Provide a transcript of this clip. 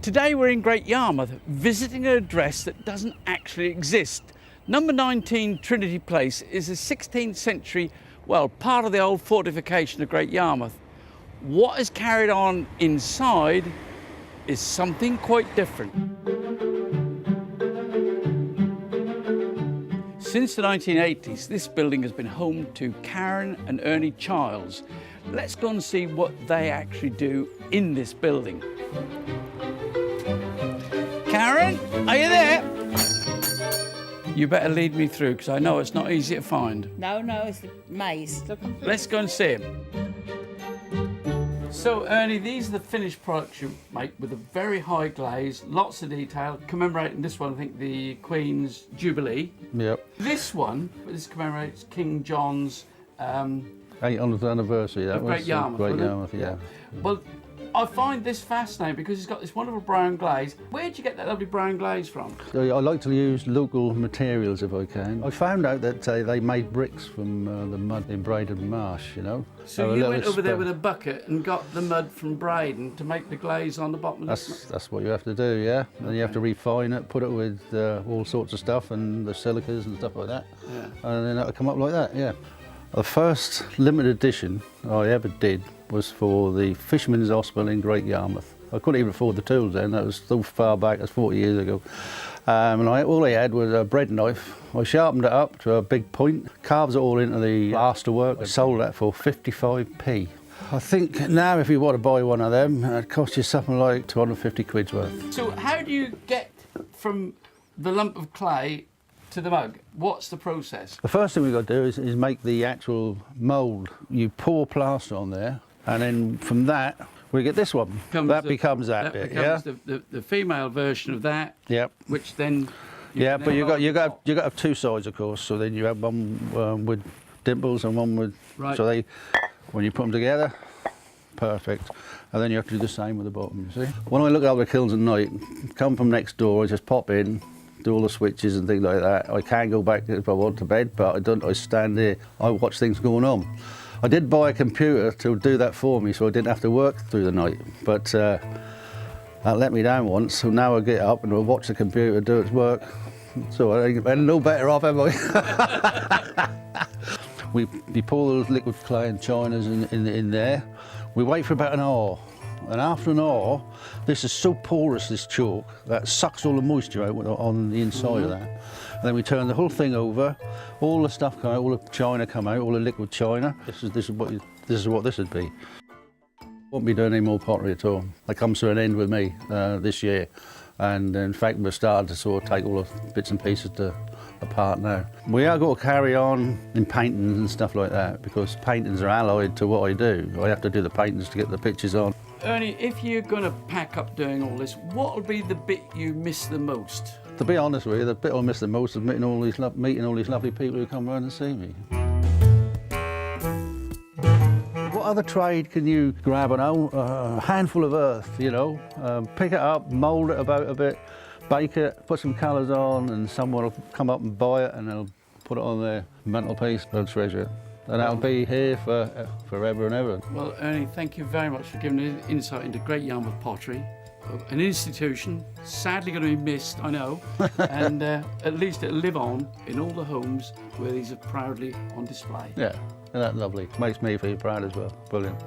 Today we're in Great Yarmouth, visiting an address that doesn't actually exist. Number 19 Trinity Place is a 16th century, well, part of the old fortification of Great Yarmouth. What is carried on inside is something quite different. Since the 1980s, this building has been home to Karen and Ernie Childs. Let's go and see what they actually do in this building. Karen, are you there? You better lead me through, because I know it's not easy to find. No, it's a maze. Let's go and see him. So, Ernie, these are the finished products you make with a very high glaze, lots of detail, commemorating this one, I think, the Queen's Jubilee. Yep. This one, this commemorates King John's 800th anniversary, that was. Great Yarmouth. Great Yarmouth, yeah. Well, I find this fascinating because it's got this wonderful brown glaze. Where did you get that lovely brown glaze from? I like to use local materials if I can. I found out that they made bricks from the mud in Braden Marsh, you know. So you went over there with a bucket and got the mud from Braden to make the glaze on the bottom of the... That's what you have to do, yeah. Okay. And you have to refine it, put it with all sorts of stuff and the silicas and stuff like that. Yeah. And then it'll come up like that, yeah. The first limited edition I ever did was for the Fishermen's Hospital in Great Yarmouth. I couldn't even afford the tools then, that was so far back, that's 40 years ago. And all I had was a bread knife. I sharpened it up to a big point, carved it all into the plasterwork. I sold that for 55p. I think now if you want to buy one of them, it'd cost you something like 250 quid's worth. So how do you get from the lump of clay to the mug? What's the process? The first thing we've got to do is make the actual mould. You pour plaster on there, and then from that we get this one. That becomes that bit, yeah. The female version of that. Yep. Which then. But you got to have two sides, of course. So then you have one with dimples and one with. Right. So when you put them together, perfect. And then you have to do the same with the bottom. You see. When I look out the kilns at night, come from next door, I just pop in, do all the switches and things like that. I can go back if I want to bed, but I don't. I stand there. I watch things going on. I did buy a computer to do that for me, so I didn't have to work through the night. But that let me down once, so now I get up and I watch the computer do its work. So I'm no better off, am I? we pour those liquid clay and chinas in there. We wait for about an hour. And after an hour, this is so porous, this chalk, that sucks all the moisture out on the inside of that. And then we turn the whole thing over, all the stuff come out, all the china come out, all the liquid china. This is what this would be. Won't be doing any more pottery at all. That comes to an end with me this year. And in fact, we're starting to sort of take all the bits and pieces apart now. We are going to carry on in paintings and stuff like that, because paintings are allied to what I do. I have to do the paintings to get the pictures on. Ernie, if you're going to pack up doing all this, what will be the bit you miss the most? To be honest with you, the bit I miss the most is meeting all these lovely people who come around and see me. What other trade can you grab a handful of earth, you know, pick it up, mould it about a bit, bake it, put some colours on, and someone will come up and buy it and they'll put it on their mantelpiece, they'll treasure it. And that'll be here for forever and ever. Well, Ernie, thank you very much for giving an insight into Great Yarmouth Pottery, an institution sadly going to be missed, I know, and at least it'll live on in all the homes where these are proudly on display. Yeah, isn't that lovely? Makes me feel proud as well. Brilliant.